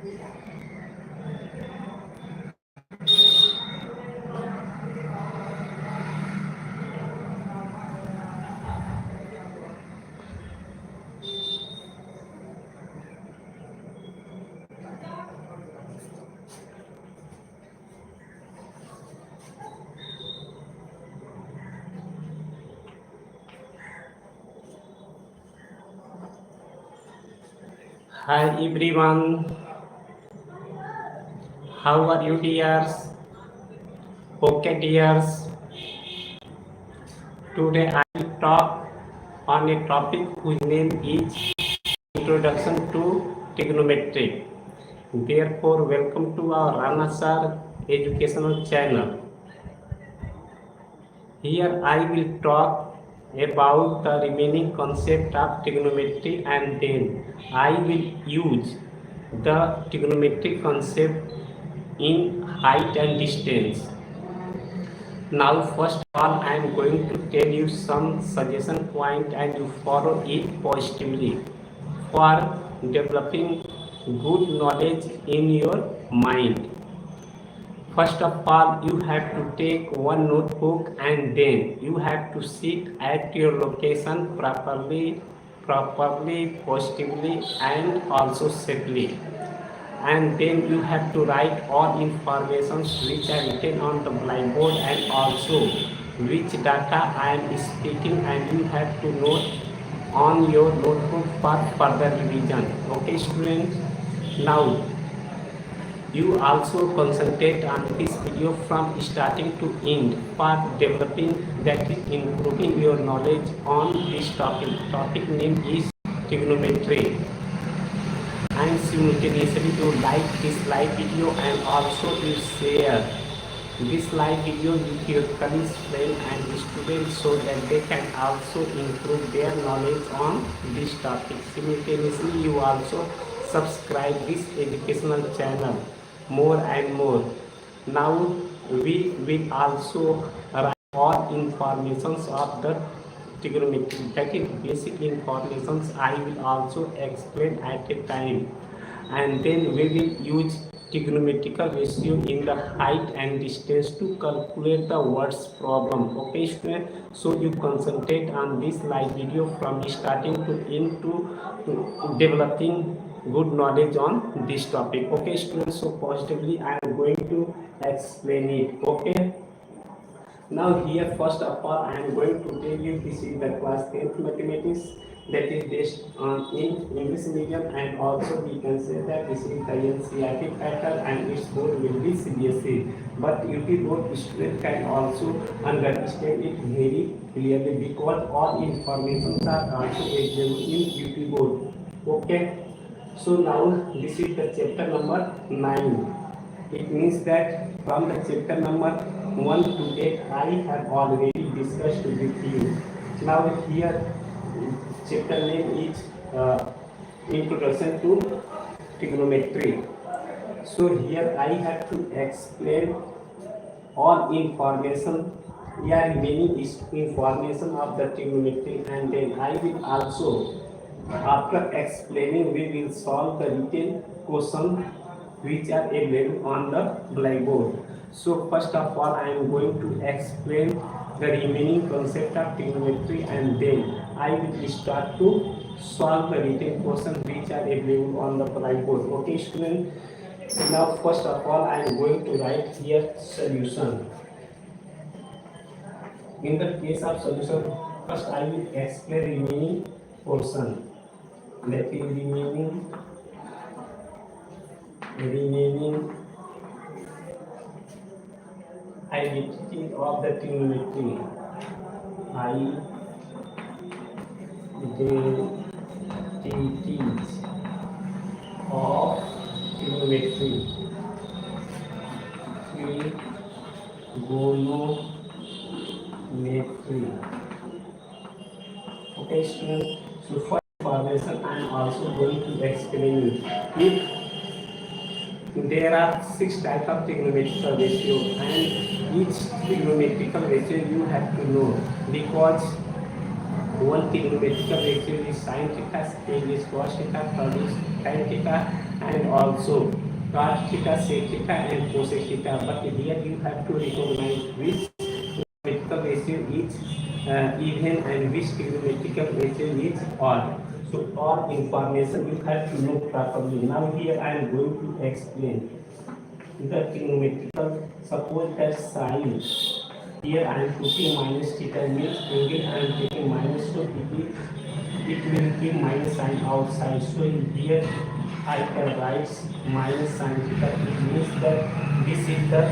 Hi everyone, how are you dears? Okay dears, today I will talk on a topic whose name is Introduction to Trigonometry. Therefore, welcome to our RANA SIR educational channel. Here I will talk about the remaining concept of trigonometry, and then I will use the trigonometric concept in height and distance. Now first of all I am going to tell you some suggestion point and you follow it positively for developing good knowledge in your mind. First of all, you have to take one notebook and then you have to sit at your location properly, positively and also safely. And then you have to write all informations which are written on the blackboard and also which data I am speaking, and you have to note on your notebook for further revision. Okay students, now you also concentrate on this video from starting to end for developing, that is improving your knowledge on this topic. Topic name is trigonometry. And simultaneously you like this live video and also you share this live video with your colleagues, friends and students so that they can also improve their knowledge on this topic. Simultaneously you also subscribe this educational channel more and more. Now we will also write all informations of the trigonometry, that is basic informations I will also explain at a time, and then we will use trigonometrical ratio in the height and distance to calculate the words problem. Okay student, so you concentrate on this live video from starting to end to developing good knowledge on this topic. Okay students, so positively I am going to explain it. Okay, now here first of all I am going to tell you this is the class 10th mathematics, that is based on in English medium, and also we can say that this is the NCERT pattern and its board will be CBSE, but UP board student can also understand it very clearly because all information are also available in UP board. Okay, so now this is the chapter number 9. It means that from the chapter number 1 to 8 I have already discussed with you. Now here chapter name is Introduction to Trigonometry. So here I have to explain all information, remaining information of the trigonometry, and then I will also, after explaining, we will solve the written question which are available on the blackboard. So first of all I am going to explain the remaining concept of trigonometry, and then I will start to solve the written question which are available on the blackboard. Okay student, now first of all I am going to write here solution. In the case of solution, first I will explain remaining portion, that is remaining identity of the trigonometry. Identities of trigonometry. Okay students, so for information I am also going to explain you. If there are 6 types of trigonometrical ratio, and each trigonometrical ratio you have to know, because one trigonometrical ratio is sin theta, second is cos theta, third is tan theta, and also cos theta, sec theta, and cosec theta. But here you have to recognize which trigonometrical ratio is even and which trigonometrical ratio is odd. So all information you have to know properly. Now here I am going to explain the trigonometrical. Suppose that sine, here I am putting minus theta means angle I am taking minus, so it will be minus sign outside. So here I can write minus sin theta. It means that this is the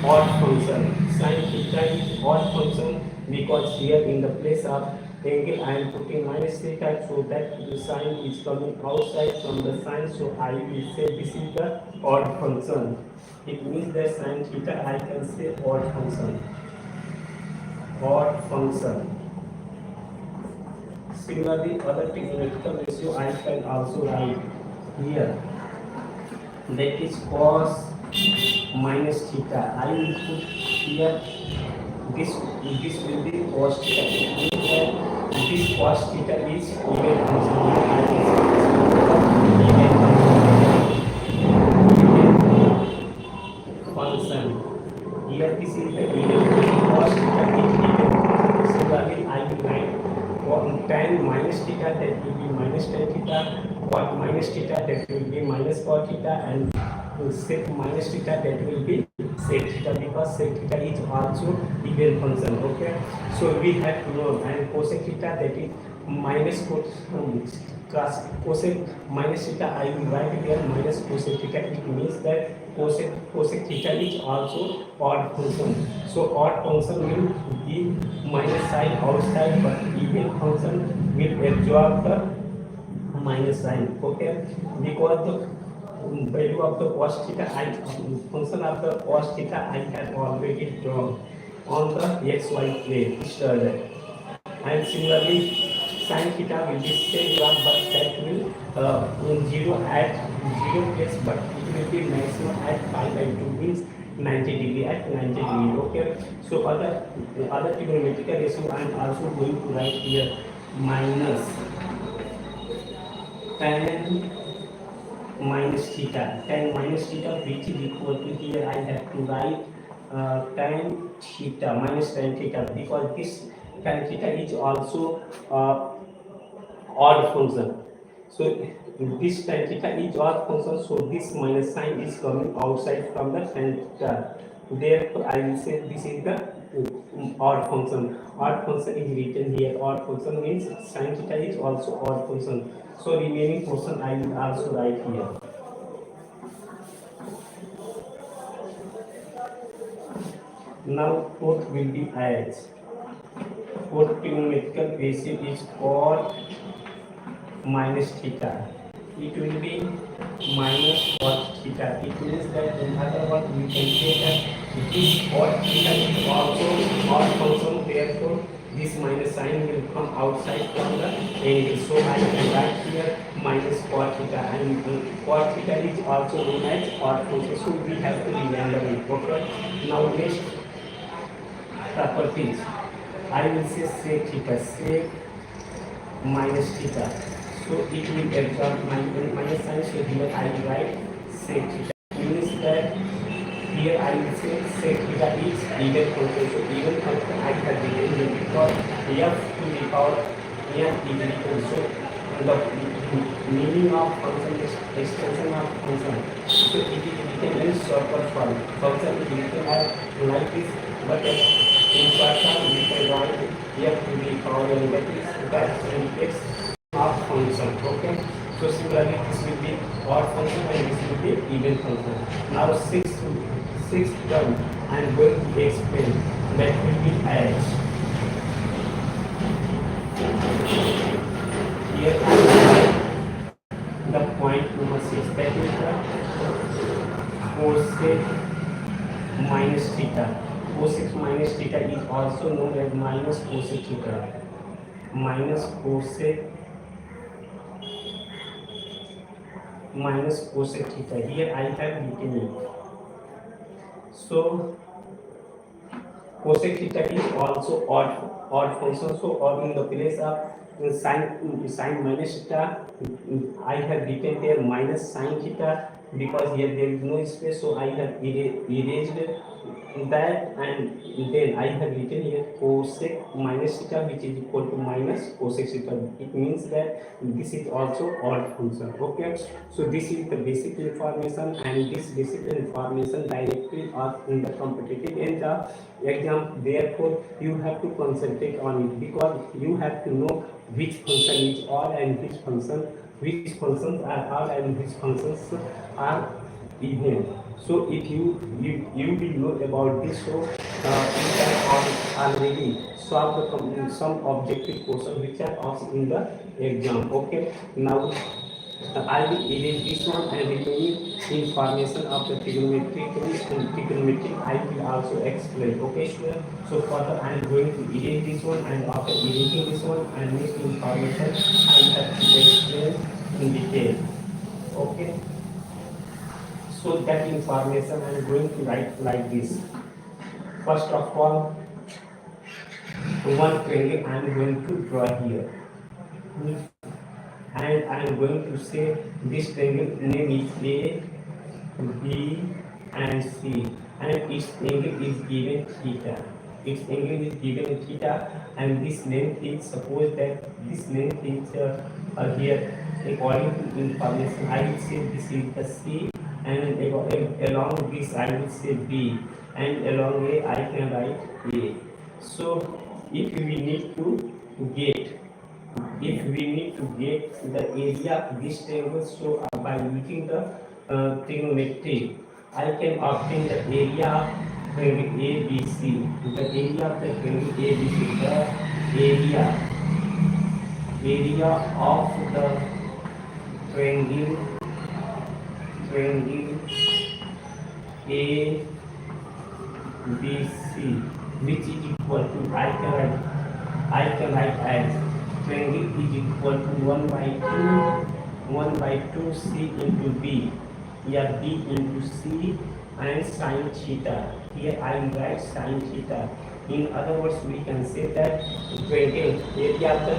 odd function. Sin theta is odd function because here in the place of angle I am putting minus theta, so that the sign is coming outside from the sign. So I will say this is the odd function. It means that sin theta I can say odd function. Odd function. Similarly, other trigonometrical ratio I can also write here. That is cos minus theta. I will put here this will be cos theta. It means that this cos theta is even function. Here this is the even cos theta is even. Similarly, I will write tan minus theta, that will be minus tan theta, cot minus theta, that will be minus cot theta, and sec minus theta, that will be sec theta, because sec theta is also even function. Okay, so we have to know. And cosec theta, that is minus cosec minus theta, I will write here minus cosec theta. It means that cosec theta is also odd function. So odd function will give minus sign outside, but even function will absorb the minus sign. Okay, because the value of the cos theta, function of the cos theta I have already drawn on the xy plane. And similarly, sin theta will be same graph, but that will 0 at 0 place, but it will be maximum at pi by 2, means 90 degree at 90 degree. Okay, so other trigonometrical ratio I am also going to write here minus tan minus theta. Tan minus theta, which is equal to, here I have to write tan theta minus tan theta, because this tan theta is also odd function. So this tan theta is odd function, so this minus sign is coming outside from the tan theta. Therefore, I will say this is the odd function. Odd function is written here. Odd function means sin theta is also odd function. So remaining portion I will also write here. Now fourth will be as. Fourth trigonometrical ratio is cot minus theta. It will be minus cot theta. It means that in other words we can say that this cot theta is also odd function. Therefore, this minus sign will come outside from the angle. So I can write here minus cot theta, and cot theta is also known as odd function. So we have to remember it. Okay. Now next properties. I will say sec theta, sec minus theta. So it will absorb minus sign. So here I will write sec theta. Means that here I will say sec theta is even function. So even function I have written here because f to the power n is equal. So the meaning of function is extension of function. So it is written in shortcut form. Function is written as like this, but in shortcut we can write f to the power n, that is that x of function. Okay, so similarly this will be odd function and this will be even function. Now sixth term I am going to explain, that will be as. Here I will write the point number 6, that is the cosec minus theta. Cosec minus theta is also known as minus cosec theta. Minus cosec theta. Here I have written it. So cosec theta is also odd function. So or in the place of Sine minus theta. I have written here minus sine theta because here there is no space, so I have erased that, and then I have written here cosec minus theta, which is equal to minus cosec theta. It means that this is also odd function. Okay, so this is the basic information, and this basic information directly are in the competitive exam. Therefore, you have to concentrate on it because you have to know which function is odd and which functions are odd and which functions are even. So if you will know about this, so you can already solve some objective question which are asked in the exam. Okay, now I will erase this one, and remaining information of the trigonometry I will also explain. Okay, student. So further I am going to erase this one, and after erasing this one and next information I have to explain in detail. Okay. So that information I am going to write like this. First of all, one triangle I am going to draw here, and I am going to say this triangle name is A, B, and C, and its angle is given theta. Its angle is given theta, and this length is, suppose that this length is here according to information. I will say this is the C, and along this I will say B, and along A I can write A. So if we need to get the area of this triangle, so by using the trigonometry I can obtain the area of triangle ABC. The area of the triangle ABC, the area of the triangle ABC, which is equal to, I can write as triangle is equal to 1 by 2 C into B, yeah, B into C, and sine theta. Here I will write sine theta. In other words, we can say that triangle area of the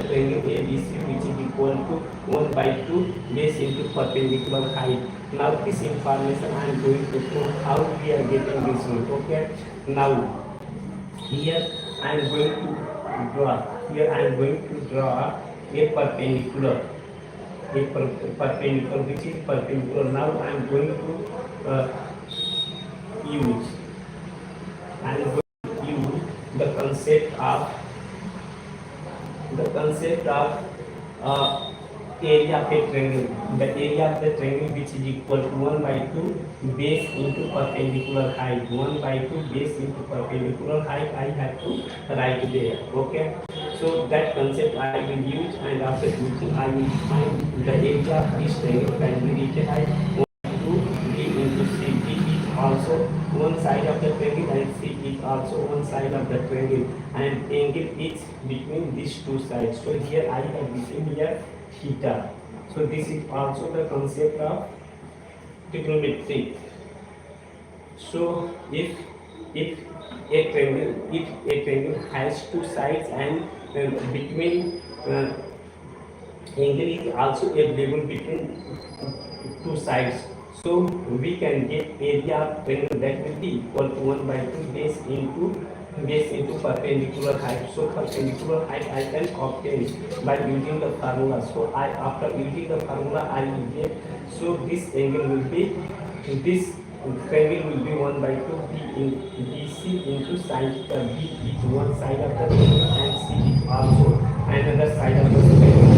triangle ABC, which is equal to 1 by 2 base into perpendicular height. Now this information I am going to show how we are getting this one. Okay. Now here I am going to draw. Here I am going to draw a perpendicular, which is perpendicular. Now I am going to use the concept of area of a triangle. The area of the triangle which is equal to 1 by 2 base into perpendicular height. 1 by 2 base into perpendicular height I have to write there. Okay. So that concept I will use, and after using I will find the area of this triangle can be written as 1 by 2 B into C. B is also one side of the triangle, and C is also one side of the triangle, and angle is between these two sides. So here I have written here theta. So this is also the concept of trigonometry. So if a triangle has two sides, and between angle is also available between two sides, so we can get area of triangle that will be equal to 1 by 2 base into perpendicular height. So perpendicular height I can obtain by using the formula. So after using the formula I will get, so this angle will be, this triangle will be 1 by 2 BC into sine theta. B is one side of the triangle, and C is also another side of the triangle.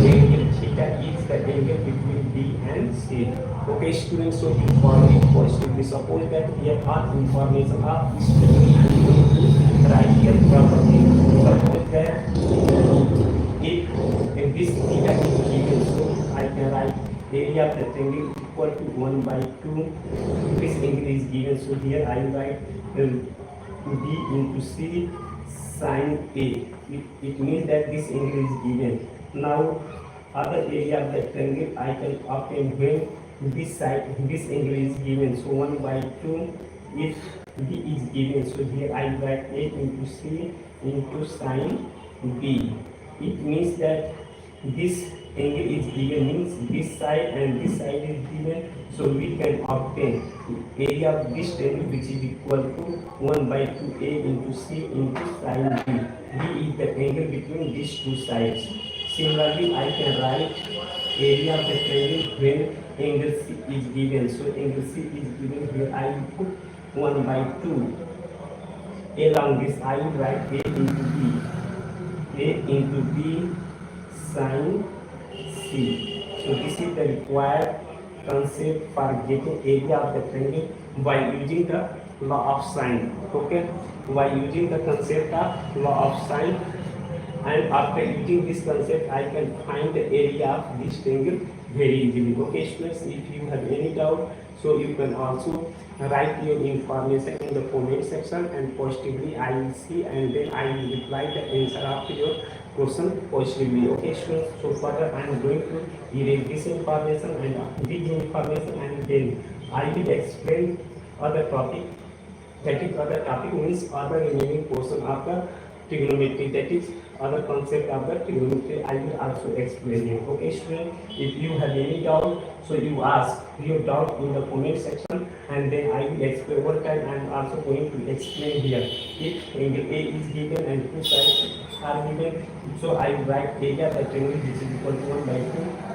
Angle theta is the angle between B and C. Okay, students, so important question. We suppose that here are information of this triangle. I am going to write here properly. Suppose that if this theta is given, so I can write area of the triangle equal to 1 by 2. This angle is given, so here I write B into C sine A. It means that this angle is given. Now other area of the triangle I can obtain when this side, this angle is given. So 1 by 2 if B is given. So here I write A into C into sine B. It means that this angle is given, means this side and this side is given, so we can obtain area of this triangle which is equal to 1 by 2a into c into sin b. B is the angle between these two sides. Similarly, I can write area of the triangle when angle c is given. So angle c is given here. I will put 1 by 2. Along this, I will write a into b. A into b sin c. So this is the required concept for getting area of the triangle by using the law of sine. Okay, by using the concept of law of sine, and after using this concept, I can find the area of this triangle very easily. Okay, students, if you have any doubt, so you can also write your information in the comment section, and positively I will see, and then I will reply the answer after your question positively. Okay, students, so further I am going to erase this information and this information, and then I will explain other topic. That is, other topic means other remaining portion of the trigonometry, that is other concept of the trigonometry I will also explain you. Okay, student, if you have any doubt, so you ask your doubt in the comment section, and then I will explain one time. I am also going to explain here. If angle A is given and two sides are given, so I will write area of the triangle which is equal to 1 by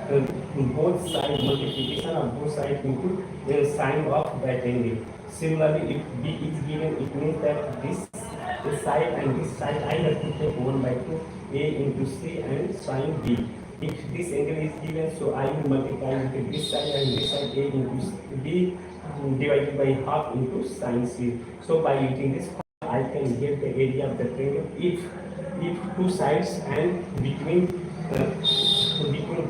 2, both sides, multiplication of both sides into the sine of that angle. Similarly, if B is given, it means that this side and this side I have to take 1 by 2 a into c and sin b. If this angle is given, so I will multiply with this side and this side, a into b divided by half into sin c. So by using this I can get the area of the triangle if two sides and between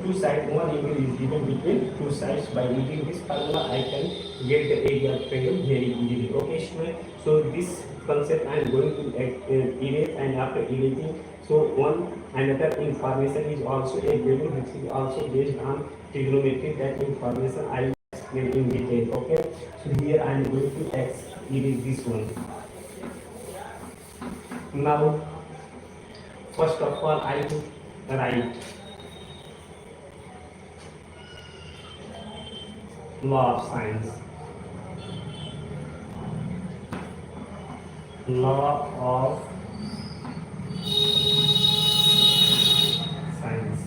two sides, one angle is given between two sides. By using this formula, I can get the area of triangle very easily. Okay, student. So this concept I am going to erase, and after erasing, so another information is also available, which is also based on trigonometry. That information I will explain in detail. Okay. So here I am going to erase this one. Now, first of all, I will write law of science. Law of science.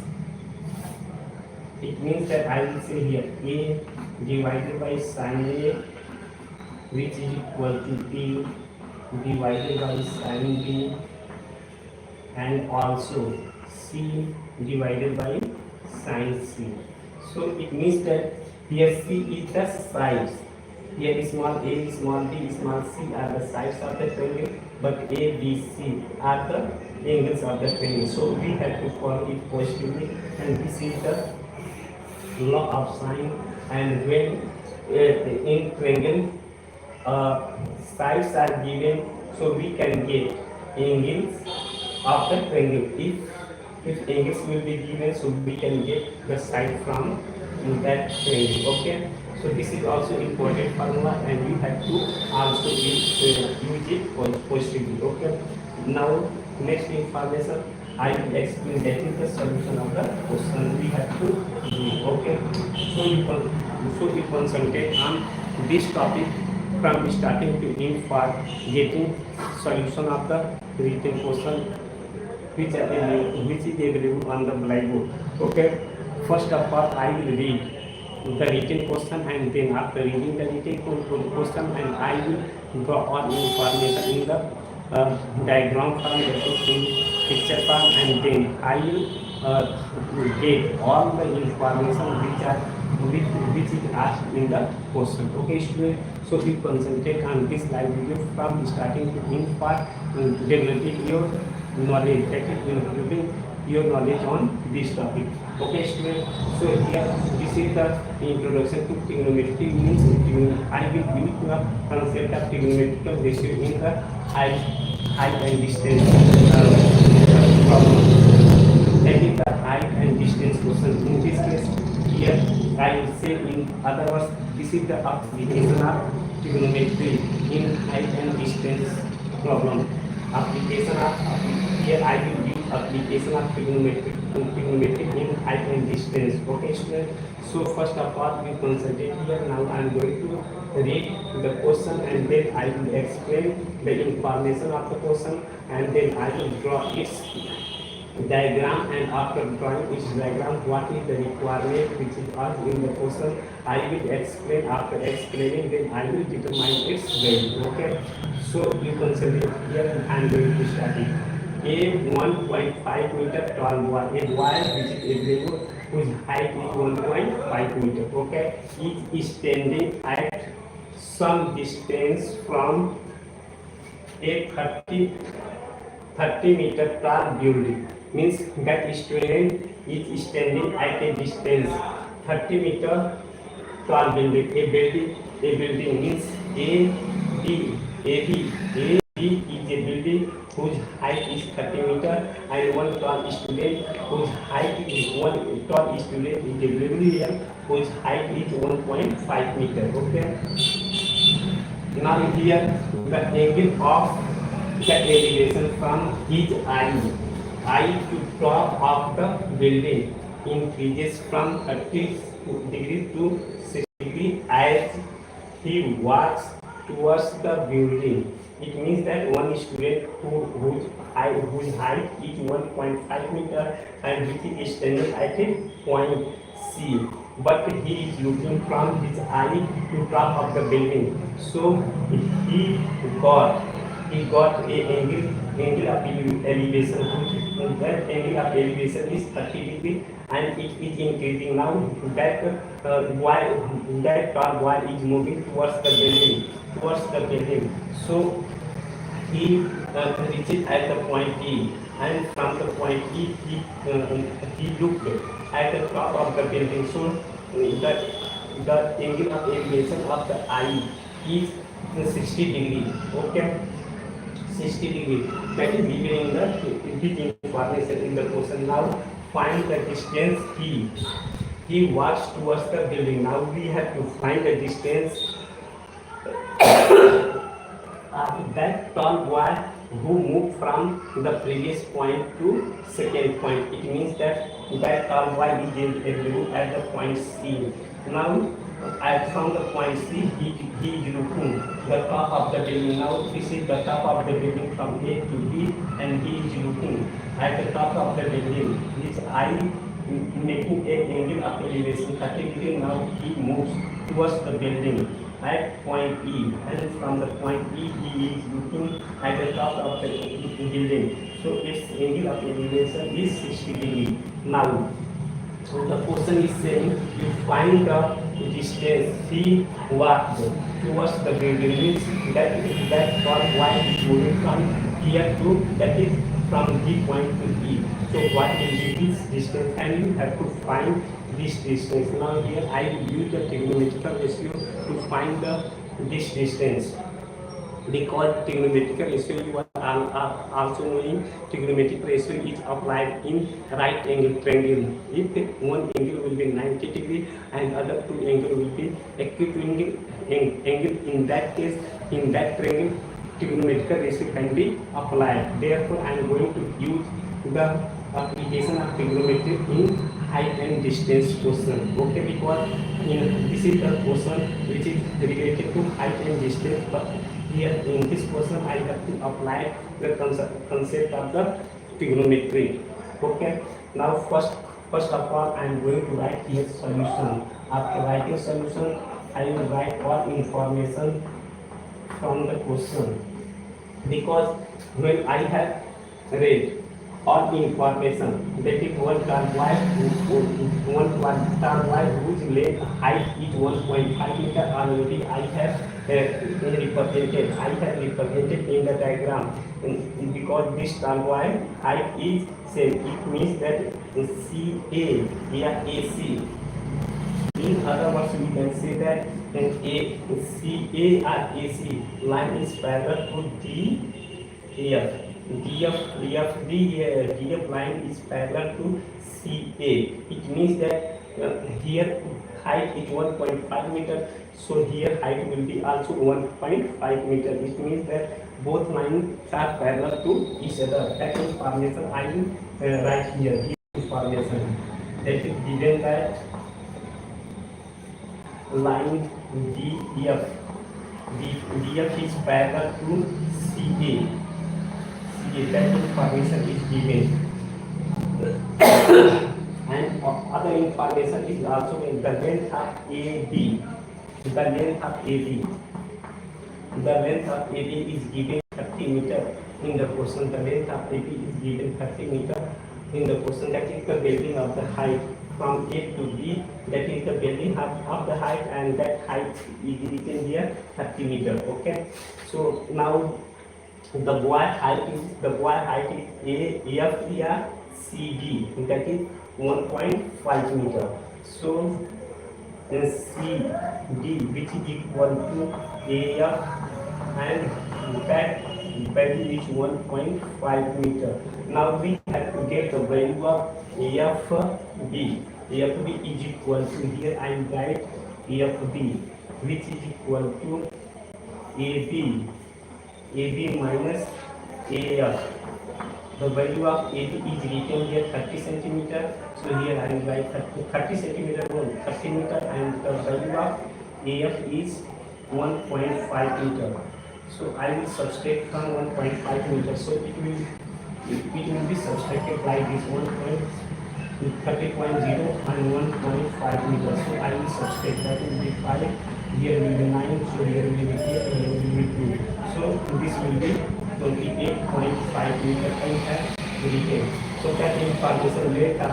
It means that I will say here A divided by sin A, which is equal to B divided by sin B, and also C divided by sin C. So it means that here C is the sides. Here small a, small b, small c are the sides of the triangle, but a, b, c are the angles of the triangle. So we have to follow it positively, and this is the law of sine. And when in triangle sides are given, so we can get angles of the triangle. If angles will be given, so we can get the side from that triangle. Okay. So this is also important formula, and we have to also use it positively. Okay. Now next information I will explain, that is the solution of the question we have to do. Okay. So you concentrate on this topic from starting to end for getting solution of the written question which is available on the blackboard. Okay. First of all, I will read the written question, and then after reading the written question, and I will draw all information in the diagram form, that is in picture form, and then I will get all the information which is asked in the question. Okay, student. So we concentrate on this live video from starting to end for developing your knowledge, that is improving your knowledge on this topic. Okay, student. So here this is the introduction to trigonometry. Means I will give you a concept of trigonometrical ratio in the height and distance problem. That is the height and distance question. In this case, here I will say, in other words, this is the application of trigonometry in height and distance problem. Application of, here I will use application of trigonometry in height and distance. Okay, students. So first of all, we concentrate here. Now I am going to read the question and then I will explain the information of the question and then I will draw its diagram, and after drawing each diagram what is the requirement which is asked in the question I will explain. After explaining then I will determine its value. Okay, so you consider here I am going to start it. A 1.5 meter tall boy, a boy which is a value whose height is 1.5 meter. Okay, it is standing at some distance from a 30 meter tall building. Means that student is standing at a distance 30 meter tall building. A building means A B is a building whose height is 30 meter, and one tall student whose height is one tall student is a building whose height is 1.5 meter. Okay. Now here the angle of the elevation from his eye to top of the building increases from 30 degrees to 60 degrees as he walks towards the building. It means that one student whose height is 1.5 meter and which is standing at a point C, but he is looking from his eye to top of the building. So he got a angle of elevation. That angle of elevation is 30 degree and it is increasing. Now that tall boy is moving towards the building. So he reaches at the point E, and from the point E he looked at the top of the building. So the angle of elevation of the eye is 60 degree. Okay, 60 degree. That is given in the information in the question. Now find the distance he. He walks towards the building. Now we have to find the distance that tall boy who moved from the previous point to second point. It means that tall boy is at the point C. Now from the point C he is looking the top of the building. Now this is the top of the building from A to B, and he is looking at the top of the building. His eye making an angle of elevation 30 degrees. Now he moves towards the building at point E, and from the point E he is looking at the top of the building. So its angle of elevation is 60 degrees. Now so the question is saying you find the distance he walked towards the building. Means that tall boy is moving from here to, that is from D point to E. So what will be this distance, and you have to find this distance. Now here I will use the trigonometric ratio to find this distance. Because trigonometric ratio, you are also knowing trigonometric ratio is applied in right angle triangle. If one angle will be 90 degree and other two angle will be acute angle, in that case, in that triangle, trigonometric ratio can be applied. Therefore, I am going to use the application of trigonometry in height and distance question. Okay, because this is the question which is related to height and distance, but here in this question I have to apply the concept of the trigonometry. Okay, now first of all I am going to write here solution. After writing solution, I will write all information from the question, because when I have read all information, that is one tall boy whose length height is 1.5 meter already I have represented in the diagram. Because this tall boy height is same, it means that CA here AC. In other words, we can say that CA or AC line is parallel to DF. DF line is parallel to CA. It means that here height is 1.5 meter. So here height will be also 1.5 meter. It means that both lines are parallel to each other. That information I will write here. This information that is given that line DF. DF is parallel to CA. That information is given. And other information is also in the length of AB. The length of AB. The length of AB is given 30 meter in the question. The length of AB is given 30 meter in the question. That is the building of the height from A to B. That is the building of the height, and that height is written here 30 meter. Okay. So now the boy height is AFCD, that is 1.5 meter. So CD, which is equal to AF, and that value is 1.5 meter. Now we have to get the value of AFB. AFB is equal to, here I write AFB, which is equal to AB minus AF. The value of AB is written here 30 centimeter. So here I will write 30 centimeter, 30 meter, and the value of AF is 1.5 meter. So I will subtract from 1.5 meter. So it will be subtracted like this, 30.0 and 1.5 meter. So I will subtract, that will be 5. Here will be 9. So here will be here, and here will be 2. So this will be 28.5 meter I have written. So that information length of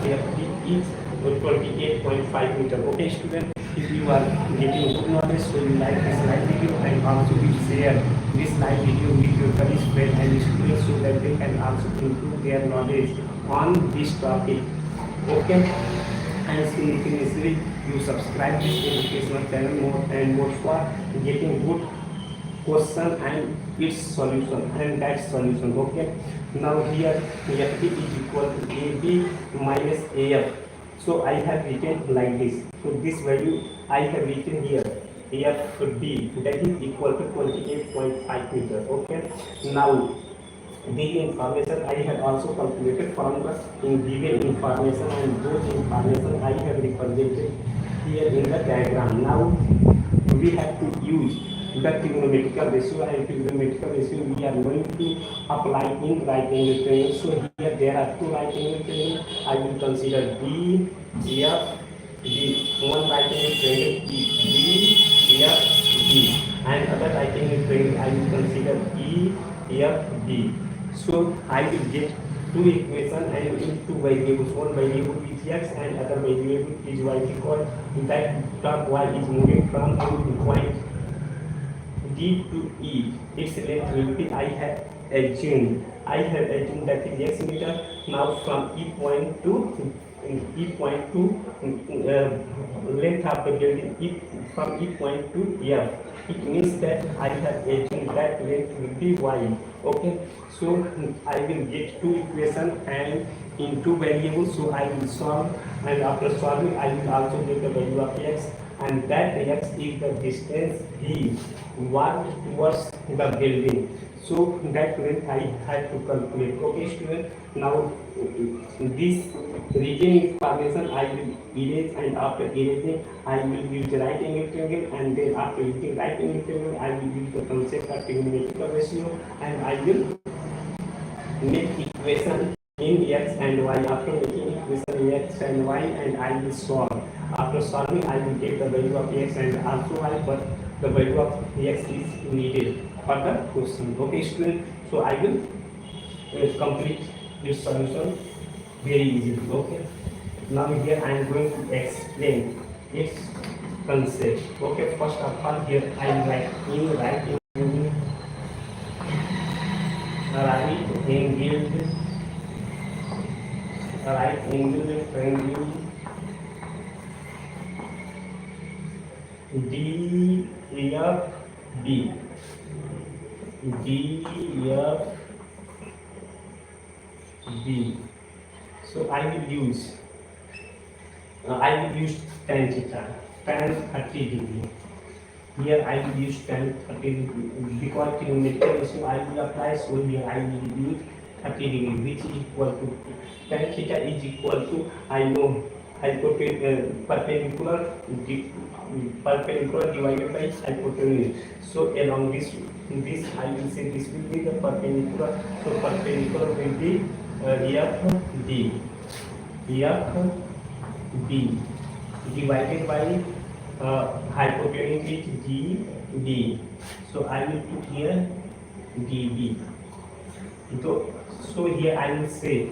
FD is 28.5 meter. Okay student, if you are getting good knowledge, so you like this live video, and also you share this live video with your colleagues, friends and students, so that they can also improve their knowledge on this topic. Okay, and simultaneously you subscribe this educational channel more and more for getting good question and its solution and that solution. Okay, now here FB is equal to AB minus AF. So I have written like this. So this value I have written here AFB, that is equal to 28.5 meter. Okay, now the information I have also calculated from the given information, and those information I have represented here in the diagram. Now we have to use the trigonometrical ratio, and trigonometrical ratio we are going to apply in right angle triangle. So here there are two right angle triangles. I will consider B, F, D. One right angle triangle is B, F, D, and other right angle triangle I will consider E, F, D. So I will get two equations and in two variables. One variable is x and other variable is y, because that top y is moving from point D to E. Its length will be, I have assumed that is x meter. Now from E point to length of the building, from E point to F, it means that I have assumed that length will be y. Okay, so I will get two equations and in two variables. So I will solve, and after solving I will also get the value of x, and that x is the distance d walked towards the building. So that length I had to calculate. Okay student, now this region information I will erase, and after erasing I will use the right angle triangle, and then after using right angle triangle I will use the concept of trigonometrical ratio, and I will make equation in x and y. After making equation in x and y, and I will solve. After solving I will get the value of x and also y, but the value of x is needed for the question. Okay student, so I will complete this solution very easily. Okay, now here I am going to explain its concept. Okay, first of all here I will write in right angle triangle DFB. So I will use I will use tan theta, tan 30 degree. Here I will use tan 30 degree because trigonometric ratio I will apply. So here I will use 30 degree, which is equal to tan theta is equal to, I know, perpendicular perpendicular divided by hypotenuse. So along this I will say this will be the perpendicular. So perpendicular will be FD divided by hypotenuse is DD. So I will put here DD. So here I will say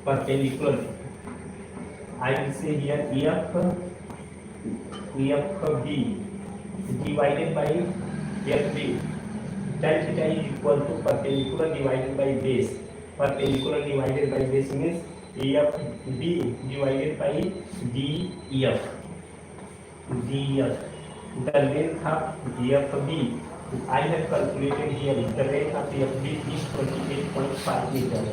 perpendicular. I will say here FB divided by FB. Tan theta is equal to perpendicular divided by base. Perpendicular divided by base means FB divided by DF. The length of FB, I have calculated here, the length of FB is 28.5 meter.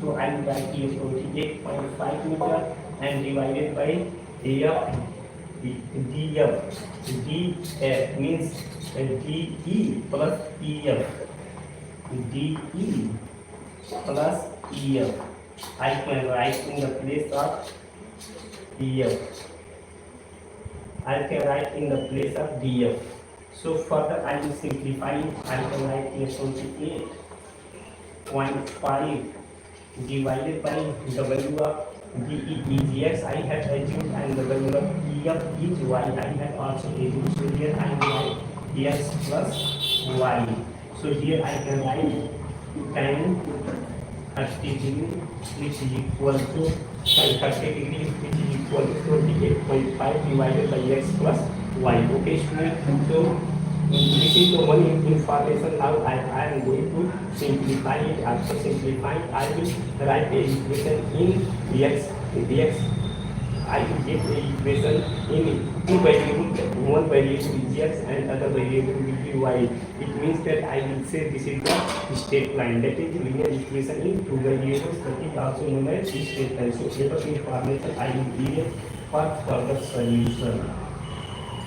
So I will write here 28.5 meter and divided by DF. DF means DE plus EF. DE plus EF. I can write in the place of EF. I can write in the place of DF. So further I will simplify it. I can write here 28.5 divided by the value of DE is X I have assumed and the value of EF is Y I have also assumed. So here I will write X plus Y. So here I can write tan 30 degree which is equal to tan 30 degree which is equal to 28.5 divided by X plus Y. Okay student, so this is the one information. Now I am going to simplify it. After simplifying, I will write the equation in X. I will get the equation in two variables. One variable is X and other variable will be Y. It means that I will say this is the straight line. That is linear equation in two variables. That is also known as straight line. So paper information I will give it for further solution.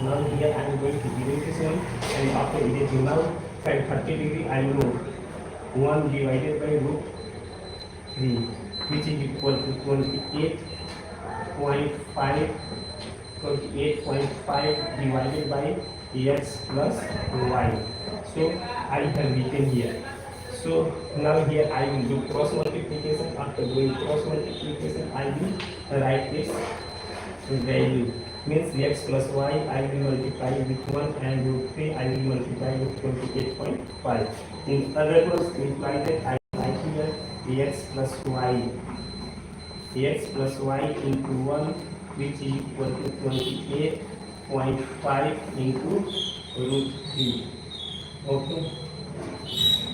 Now here I am going to erase this one, and after erasing now tan 30 degree I know 1 divided by root 3 which is equal to 28.5 divided by X plus Y. So I have written here. So now here I will do cross multiplication. After doing cross multiplication I will write this value. Means X plus Y I will multiply with 1 and root 3 I will multiply with 28.5. In other words, imply that I write here X plus Y into 1 which is equal to 28.5 into root 3. Okay.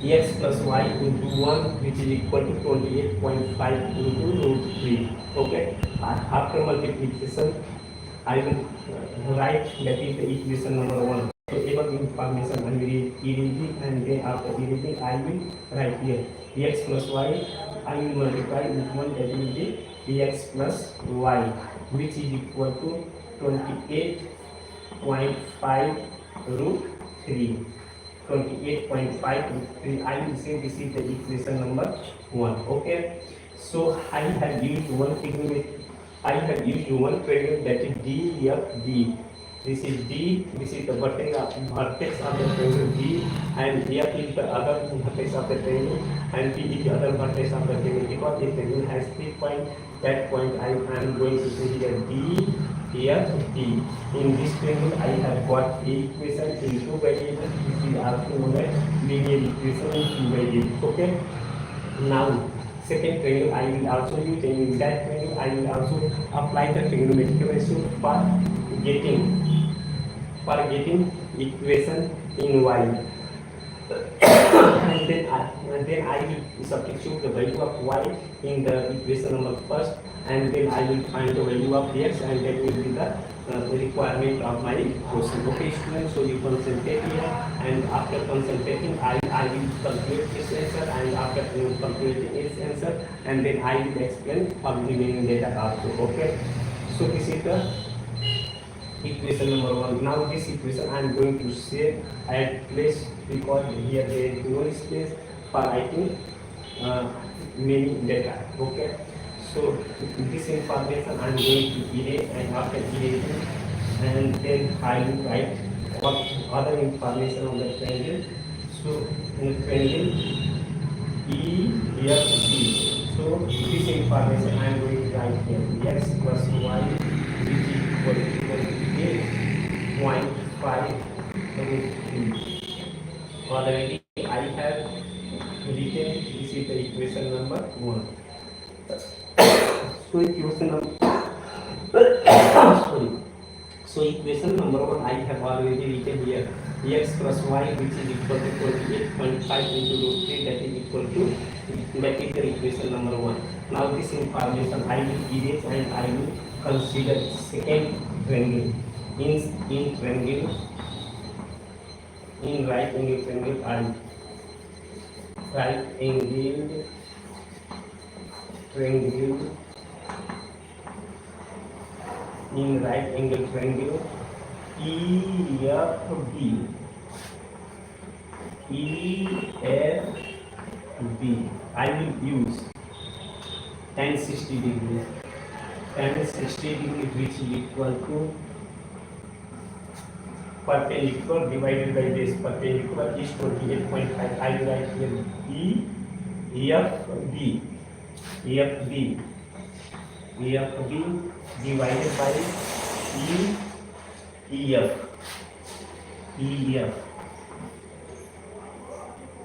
X plus Y into 1 which is equal to 28.5 into root 3. Okay. After multiplication I will write that is the equation number 1. So above information I will erasing and then after erasing I will write here X plus Y I will multiply with 1 that will be X plus Y which is equal to 28.5 root 3. 28.5 root 3. I will say this is the equation number 1. Okay. So I have used one triangle that is DFD. This is D, this is the vertex of the triangle D, and F is the other vertex of the triangle, and P is the other vertex of the triangle. Because this triangle has 3 points, that point I am going to say here D, F, D. In this triangle I have got a equation in two variables, which is also known as linear equation in two variables. Okay. Now second triangle I will also use, and in that triangle I will also apply the trigonometric ratio for getting equation in Y. and then I will substitute the value of y in the equation number first, and then I will find the value of x, and that will be the requirement of my question. Okay, students, so you concentrate here, and after concentrating, I will calculate this answer, and after calculating this answer, and then I will explain all the remaining data also. Okay, so this is the equation number 1. Now this equation I am going to save at place, because here there is no space for writing many data. Okay, so this information I am going to erase, and after erasing, and then I will write what other information on the triangle. So in the triangle EFC, so this information I am going to write here: x plus y which is equal to 8.5 already I have written. This is the equation number 1. So equation number sorry. So equation number 1 I have already written here: x plus y which is equal to 28.5 into root 3, that is equal to, that is the equation number 1. Now this information I will erase, and I will consider second triangle. In triangle, in right angle triangle, and right angle triangle, in right angle triangle EFB, I will use tan 60 degree, which is equal to perpendicular divided by base. Perpendicular is 28.5. I will write here EFB divided by EF.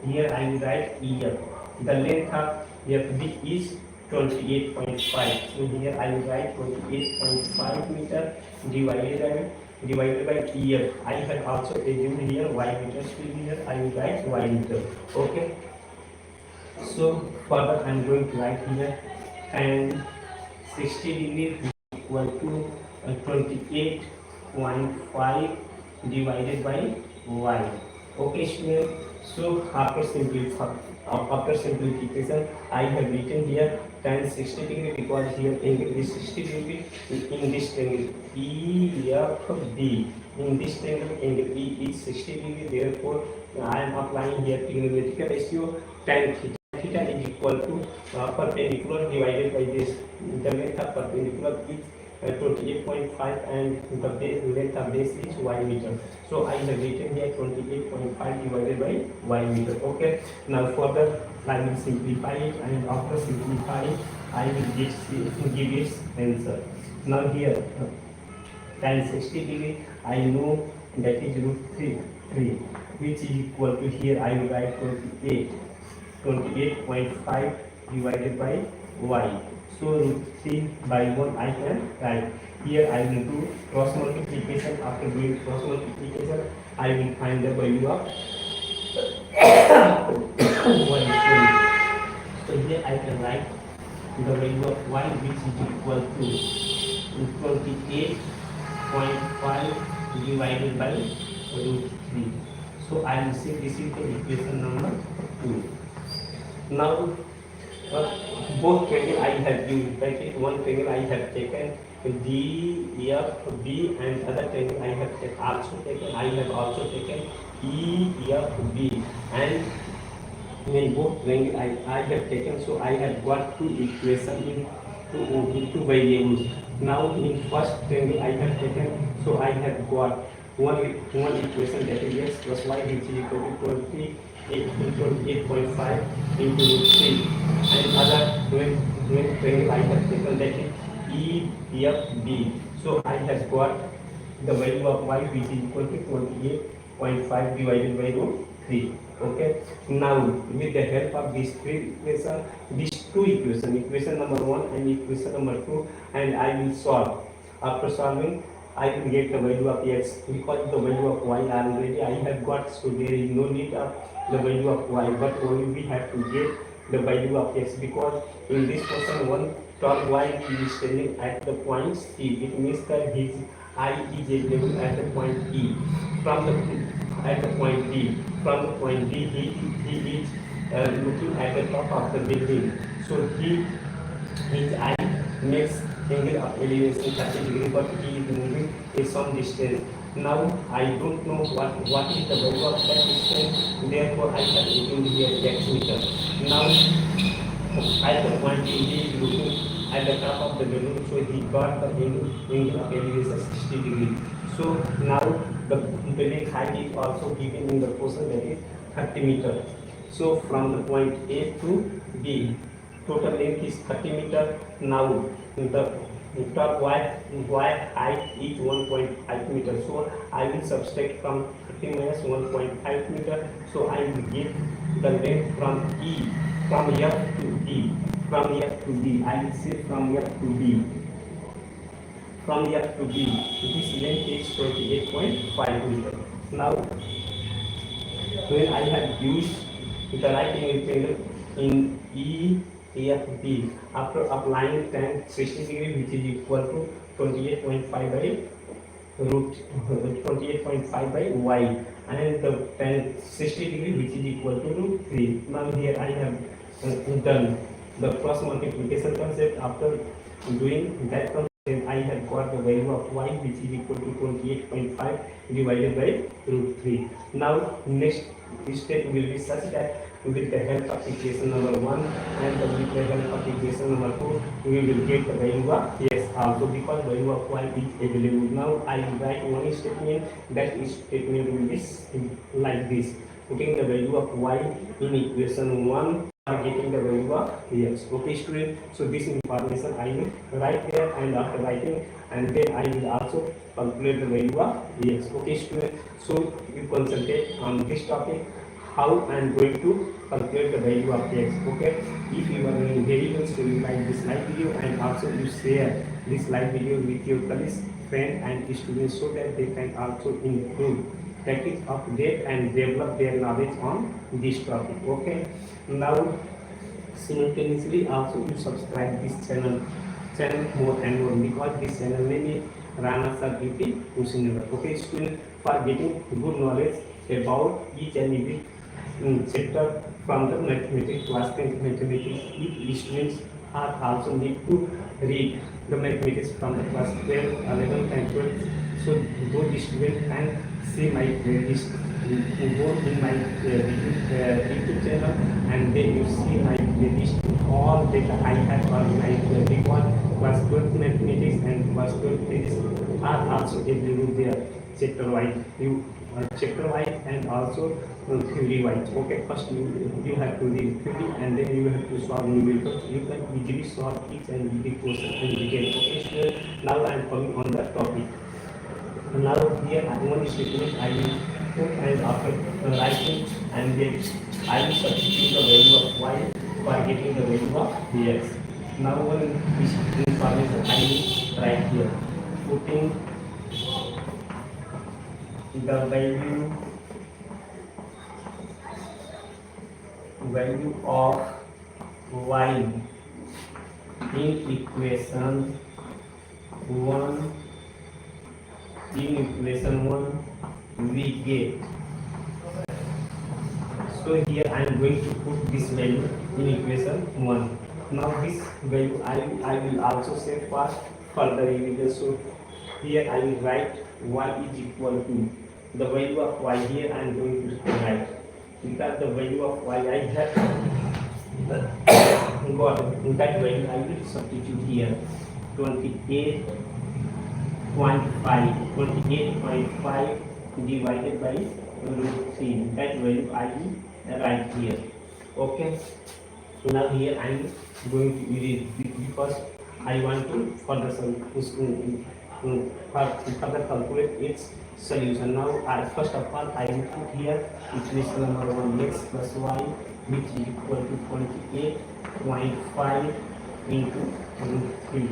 Here I will write EF. The length of FB is 28.5. So here I will write 28.5 meter divided by EF. I have also assumed here y meter. So here I will write y meter. Okay. So further I am going to write here, and 60 degree is equal to 28.5 divided by y. Okay, student. So after simplification, I have written here tan 60 degree, because here angle is 60 degree. In this triangle EFB, in this triangle angle E is 60 degree. Therefore, I am applying here trigonometric ratio tan theta. Theta is equal to perpendicular divided by this. The length of perpendicular is 28.5, and the base length of base is y meter. So I have written here 28.5 divided by y meter. Okay. Now further I will simplify it, and after simplifying I will give its answer. Now here tan 60 degree I know that is root 3, which is equal to, here I will write 28.5 divided by y. So root 3 by 1 I can write. Here I will do cross multiplication. After doing cross multiplication, I will find the value of y. So here I can write the value of y, which is equal to 28.5 divided by root 3. So I will say this is the equation number 2. Now both triangle I have used. That is, one triangle I have taken DFB, and other triangle I have also taken EFB, and in both triangle I have taken. So I have got two equations in two variables. Now in first triangle I have taken, so I have got one equation, that is x plus y, which is equal to 28.5 into root 3, and other triangle I have taken, that is EFB. So I have got the value of y, which is equal to 28.5 divided by root 3. Okay. Now with the help of these two equations, equation number 1 and equation number 2, and I will solve. After solving, I will get the value of x, because the value of y already I have got, so there is no need of the value of y, but only we have to get the value of x, because in this question one term y is standing at the point C. It means that his I is available at the point E. From the at the point D, from the point D he is looking at the top of the building. So his eye makes angle of elevation 30 degree, but he is moving a some distance. Now I don't know what is the value of that distance. Therefore I have taken here x meter. Now at the point he is looking at the top of the balloon, so he got the angle of elevation 60 degree. So now the building height is also given in the question, that is 30 meter. So from the point A to B, total length is 30 meter. Now the top y height is 1.5 meter. So I will subtract from 30 minus 1.5 meter. So I will give the length from E, from F to D, from F to D. I will say from F to D. From F to D, this length is 28.5 meter. Now, when I have used the right angle triangle in EFD, after applying tan 60 degree, which is equal to 28.5 by root 28.5 by y, and the tan 60 degree, which is equal to root 3. Now here I have done the cross multiplication concept. After doing that concept, I have got the value of y, which is equal to 28.5 divided by root 3. Now next step will be such that with the help of equation number 1 and with the help of equation number 2, we will get the value of x also, because value of y is available. Now I will write one statement. That statement will be like this: putting the value of y in equation 1 or getting the value of x. Okay student, so this information I will write there, and after writing, and then I will also calculate the value of x. Okay student, so you concentrate on this topic, how I am going to calculate the value of x. Okay, if you are doing very well, so you like this live video, and also you share this live video with your colleagues, friends and students, so that they can also improve, practice, update and develop their knowledge on this topic. Okay, now simultaneously also you subscribe this channel more and more, because this channel name is RANA SIR UP KUSHINAGAR. Okay student, for getting good knowledge about each and every chapter from the mathematics class 10 mathematics, if students are also need to read the mathematics from the class 12, 11 and 12, so those students can see my playlist, go in my YouTube channel, and then you see my playlist, all data I have organized, because class 12 mathematics and class 12 physics are also available there, chapter wise. Chapter wise and also theory wise. Okay, first you have to read theory, and then you have to solve numericals. You can easily solve each and every question in detail. Okay, so now I am coming on the topic. Now here one statement I will put, and after writing, and then I will substitute the value of y for getting the value of x. Now one information I will write here, putting the value of y in equation 1. In equation 1 we get, so here I am going to put this value in equation 1. Now this value I will also say for further revision. So here I will write y is equal to the value of y. Here I am going to write, because the value of y I have got, that value I will substitute here, 28.5 divided by root 3. That value I will write here. Okay, so now here I am going to use it, because I want to further calculate its solution. Now first of all I will put here equation number 1, x plus y, which is equal to 28.5 into root 3.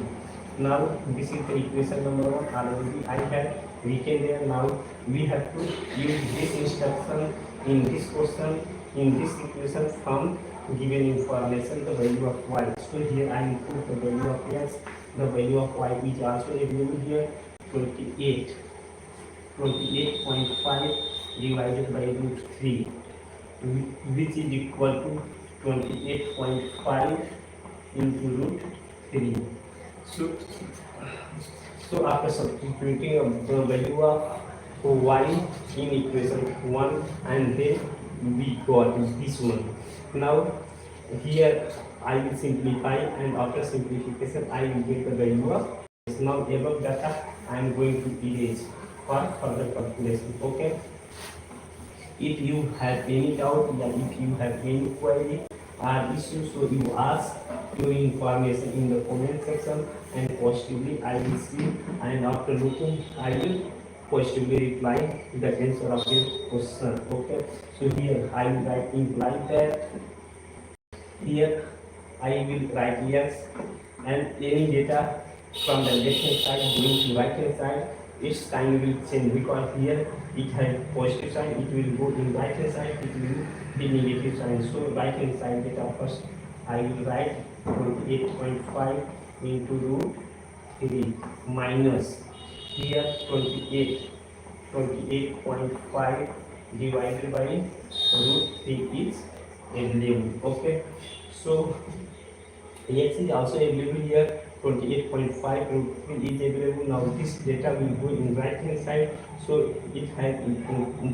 Now this is the equation number 1. Already I have written there. Now we have to use this instruction in this question, in this equation from given information, the value of y. So here I put the value of x, the value of y is also available here, 28.5 divided by root 3, which is equal to 28.5 into root 3. So after substituting the value of y in equation 1, and then we got this one. Now here I will simplify, and after simplification I will get the value of x. Now above data I am going to erase for further calculation. Okay. If you have any doubt, or if you have any query or issue, so you ask your information in the comment section, and positively I will see, and after looking I will positively reply the answer of your question. Okay. So here I will write imply that. Here I will write yes, and any data from the left hand side going to right hand side, its sign will change, because here it has positive sign, it will go in right hand side, it will be negative sign. So right hand side data first I will write 28.5 into root 3 minus here 28.5 divided by root 3 is available. Okay. So x is also available here, 28.5 root 3 is available. Now this data will go in right hand side, so it has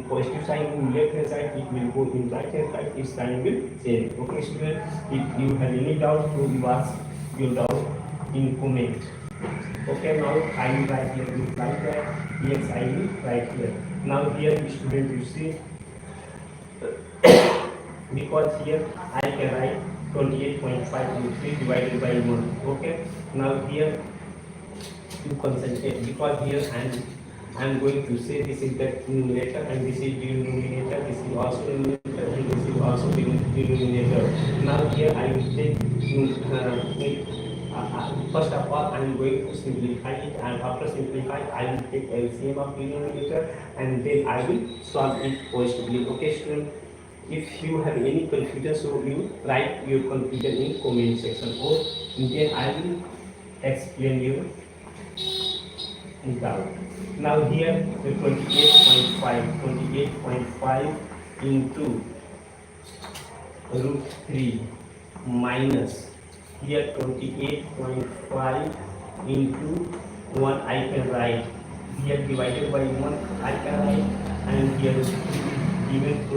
positive sign in left hand side, it will go in right hand side, its sign will change. Okay student, if you have any doubt, so you ask your doubt in comment. Okay, now I will write here imply that, yes I will write here. Now here student you see, because here I can write 28.5 root 3 divided by 1. Okay. Now here you concentrate, because here I am going to say this is the numerator and this is denominator, this is also numerator and this is also denominator. Now here I will take first of all I am going to simplify it, and after simplify I will take LCM of denominator, and then I will solve it positively. Okay student, if you have any confusion, so you write your confusion in comment section, or then I will explain you doubt. Now here the 28.5 into root 3 minus here 28.5 into 1 I can write, here divided by 1 I can write, and here given to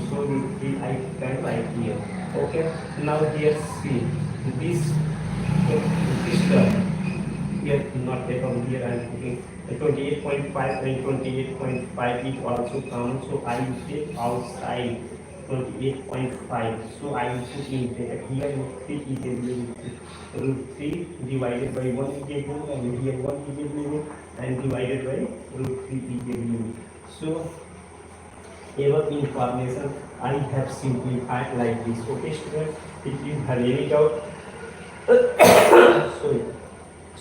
so root 3 I can write here. Okay. Now here see this term here, not take on here, I am putting 28.5 and 28.5 it also comes, so I will take outside 28.5, so I will put in there. Here root 3 is available, root 3 divided by 1 is available, and here 1 is available, and divided by root 3 is available. So above information I have simplified like this. Okay students, if you have any doubt,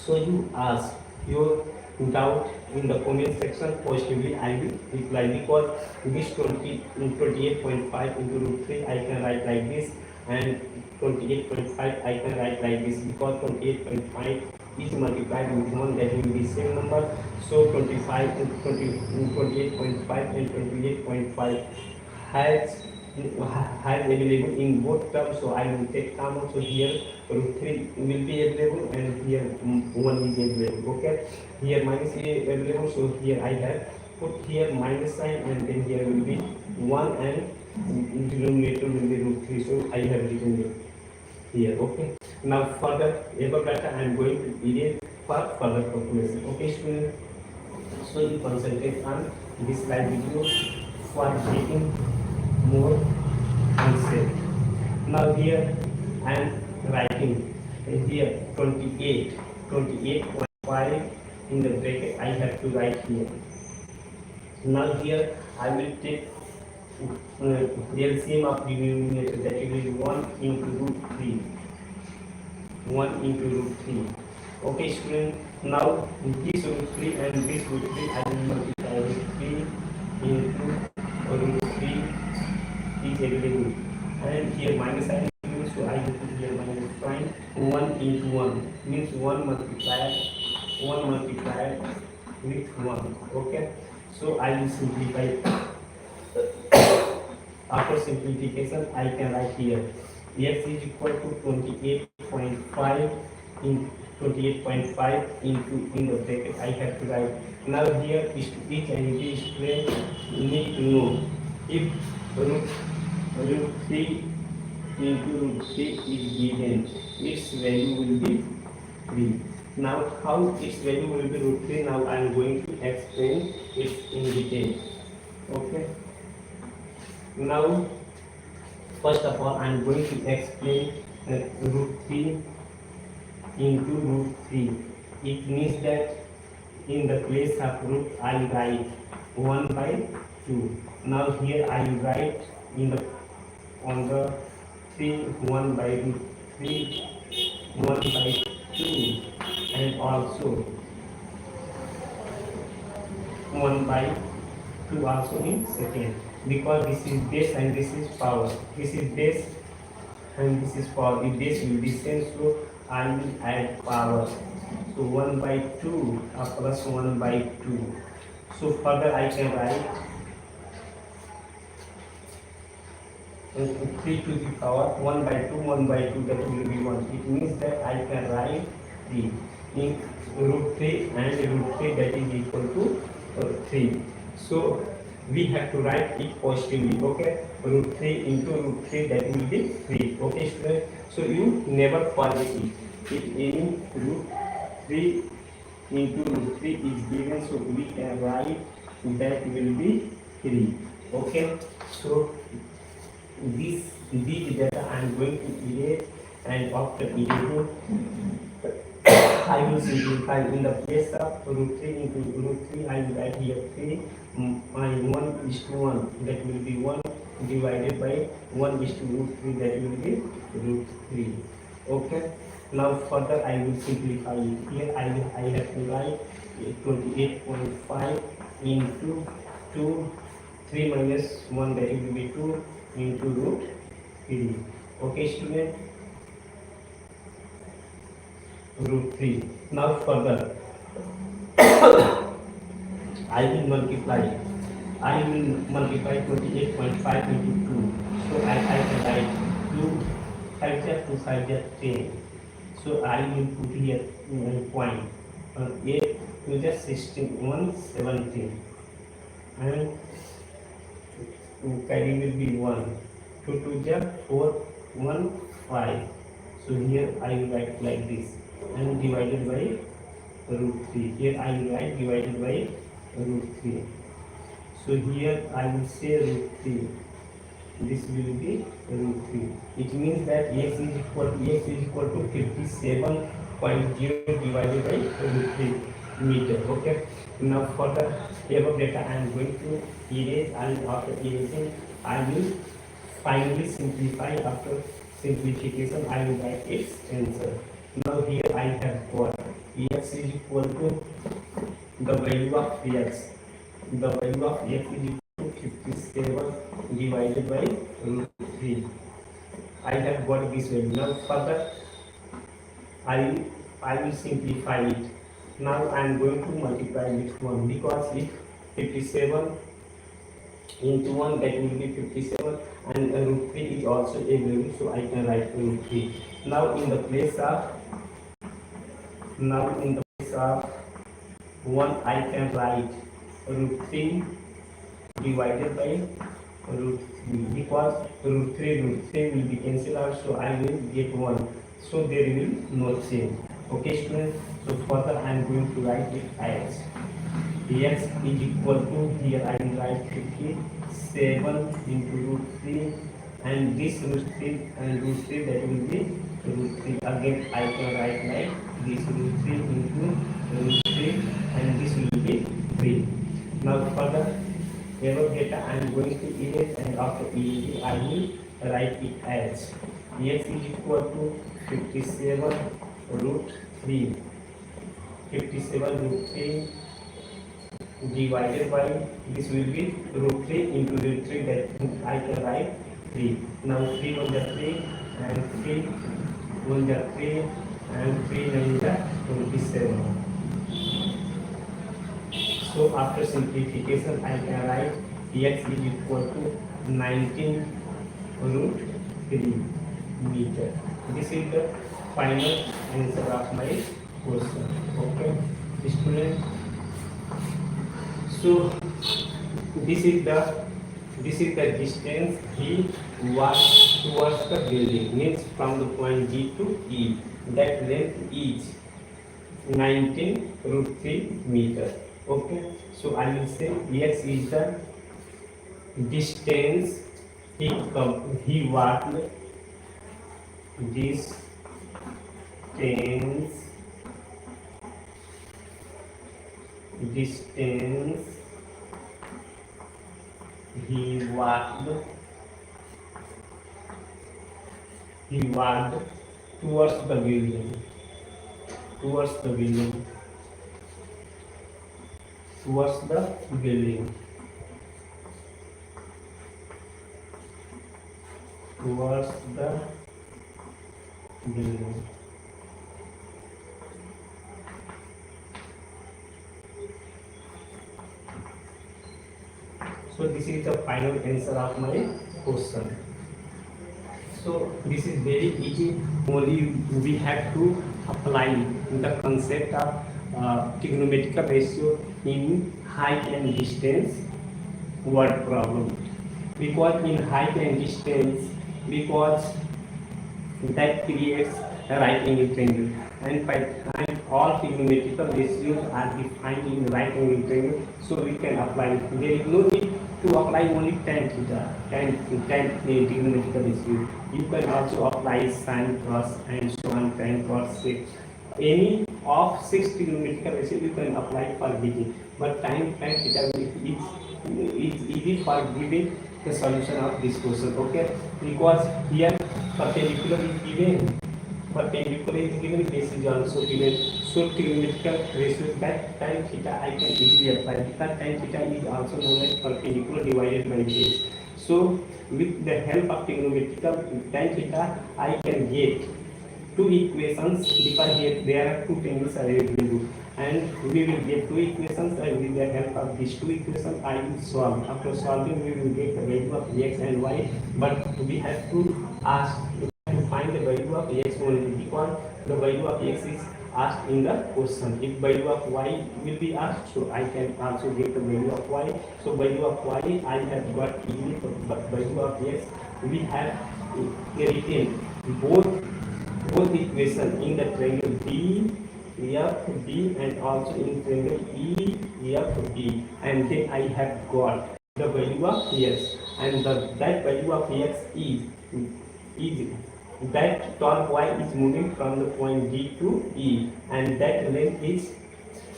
so you ask your doubt in the comment section, positively I will reply, because this 28.5 into root 3 I can write like this, and 28.5 I can write like this, because 28.5 is multiplied with 1, that will be same number. So 28.5 and 28.5 has available in both terms, so I will take common. So here root 3 will be available, and here 1 is available. Okay, here minus is available, so here I have put here minus sign, and then here will be 1, and denominator will be root 3, so I have written it here. Okay. Now further above data I am going to erase for further calculation. Okay students, so you concentrate on this slide video for getting more answer. Now here I am writing here 28.5 in the bracket I have to write here. Now here I will take LCM of denominator, that will be 1 into root 3. 1 into root 3 Okay student, now this root 3 and this root 3 I will multiply with 3 into root 3 is available, and here minus sign is, so I will put here minus sign. 1 into 1 means 1 multiplier with 1. Okay, so I will simplify. After simplification I can write here x is equal to 28.5 in 28.5 into, in the bracket I have to write. Now here is each and every student need to know if root 3 into root 3 is given, its value will be 3. Now how its value will be root 3, now I am going to explain it in detail. Okay, now first of all I am going to explain root 3 into root 3. It means that in the place of root I write 1 by 2. Now here I write in the on the 3 1 by root 3 1 by 2, and also 1 by 2 also in second, because this is base and this is power. This is base and this is power. If base will be same, so I will add power. So 1 by 2 plus 1 by 2. So further I can write 3 to the power 1 by 2, 1 by 2, that will be 1. It means that I can write 3 in root 3 and root 3, that is equal to 3. So we have to write it positively. Okay, root 3 into root 3, that will be 3. Okay student, so you never forget it. If any root 3 into root 3 is given, so we can write that will be 3. Okay, so these data I am going to erase, and after erasing I will simplify. In the place of root 3 into root 3 I will write here 3 my 1 is to 1, that will be 1 divided by 1 is to root 3, that will be root 3. Okay, now further I will simplify it. Here I have to write 28.5 into 2, 3 minus 1, that will be 2 into root 3. Okay student, root 3. Now further I will multiply 28.5 into 2. So I can write 2 5 2 5 10. So I will put here point 8 to just 16 1 17, and carry will be 1 2 to just 4 1 5. So here I will write like this, and divided by root 3. Here I will write divided by root 3. So here I will say root 3. This will be root 3. It means that x is equal to 57.0 divided by root 3 meter. Okay. Now for the above data I am going to erase, and after erasing I will finally simplify. After simplification I will write its answer. Now here I have got x is equal to the value of x. The value of x is equal to 57 divided by root 3. I have got this value. Now further I will simplify it. Now I am going to multiply with 1, because if 57 into 1, that will be 57, and root 3 is also a value, so I can write root 3. Now in the place of 1 I can write root 3 divided by root 3, because root 3 will be cancelled out, so I will get 1, so there will no change. Okay students, so further I am going to write it as x is equal to, here I will write 57 into root 3, and this root 3 and root 3, that will be root 3. Again I can write like this, root 3 into root 3, and this will be 3. Now further above data I am going to erase, and after erasing I will write it as x is equal to 57 root 3 57 root 3 divided by, this will be root 3 into root 3, that I can write 3. Now 3 1 is 3 and 3 1 is 3 and 3 9 is 27. So after simplification I can write x is equal to 19 root 3 meter. This is the final answer of my question. Okay, student. So this is the distance he walked towards the building, means from the point G to E. That length is 19 root 3 meter. Okay, so I will say x is the distance he walked. Distance he walked towards the building. Towards the building. So this is the final answer of my question. So this is very easy. Only we have to apply the concept of trigonometric ratio in height and distance word problem. Because in height and distance, because that creates a right angle triangle, and all trigonometric ratios are defined in right angle triangle, so we can apply it. There is no need to apply only tan theta, tan trigonometric ratio. You can also apply sin cos and so on, tan cos 6. Any of 6 trigonometric ratio you can apply for giving, but tan theta is easy for giving the solution of this question. Okay, because here perpendicular is given, this is also given. So trigonometric ratio that tan theta I can easily apply, because tan theta is also known as perpendicular divided by base. So with the help of trigonometric tan theta I can get two equations, because here there are two triangles available, and we will get two equations, and with the help of these two equations I will solve. After solving we will get the value of x and y, but we have to find the value of x only, because the value of x is asked in the question. If value of y will be asked, so I can also get the value of y. So value of y I have got easily, but value of x we have written both equation in the triangle BFD and also in triangle EFD, and then I have got the value of x, and that value of x is that torque y is moving from the point D to E, and that length is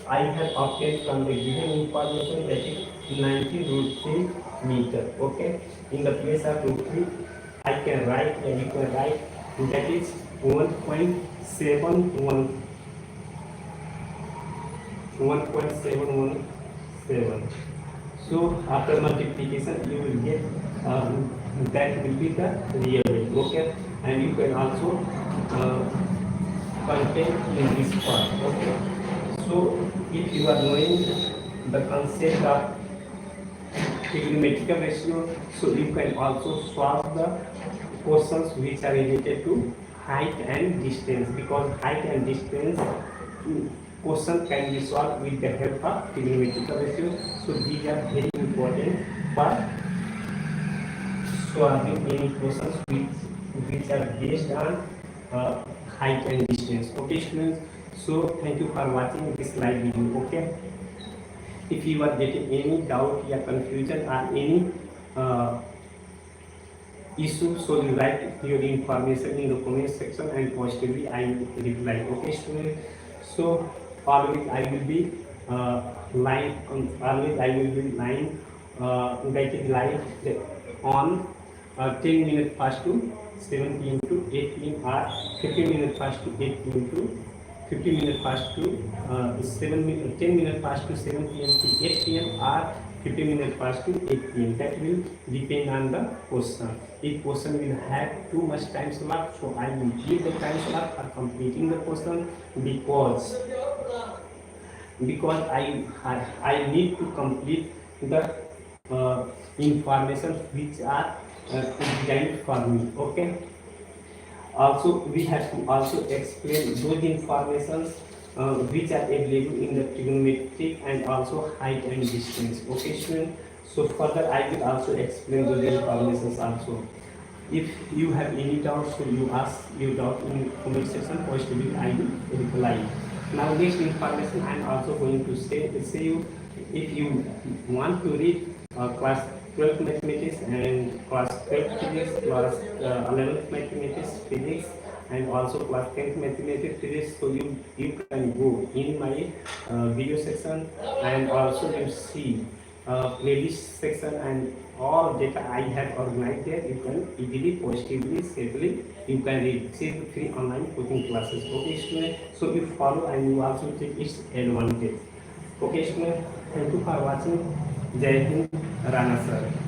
I have obtained from the given information, that is 90 root 3 meter. Okay, in the place of root 3 I can write, and you can write, that is 1.717. So after multiplication you will get that will be the real value. Okay, and you can also contain in this part. Okay, so if you are knowing the concept of trigonometric ratio, so you can also solve the questions which are related to height and distance, because height and distance question can be solved with the help of trigonometric ratio. So these are very important for solving any questions which are based on height and distance. Okay students, so thank you for watching this live video. Okay, if you are getting any doubt or confusion or any issue, so you write your information in the comment section, and positively I will reply. Okay students, so always I will be live on 10 minutes past to 7 p.m. to 8 p.m. or 15 minutes past to 8 p.m. to 15 minutes past to 10 minutes past to 7 p.m. to 8 p.m. or 15 minutes past to 8 p.m. That will depend on the question. If question will have too much time slot, so I will give the time slot for completing the question because I need to complete the information which are designed for me. Okay. Also, we have to also explain those informations which are available in the trigonometric and also height and distance. Okay, student. So further, I will also explain those informations also. If you have any doubts, so you ask your doubt in comment section. Positively, I will reply. Now, next information I am also going to say you, if you want to read class 12 mathematics and class 12 physics, class 11th mathematics physics, and also class 10th mathematics physics, so you can go in my video section, and also you see playlist section and all data I have organized there. You can easily, positively, safely you can receive free online coaching classes. Okay, student. So you follow and you also take its advantage. Okay, student. Thank you for watching. Jai Hind, Rana Sir.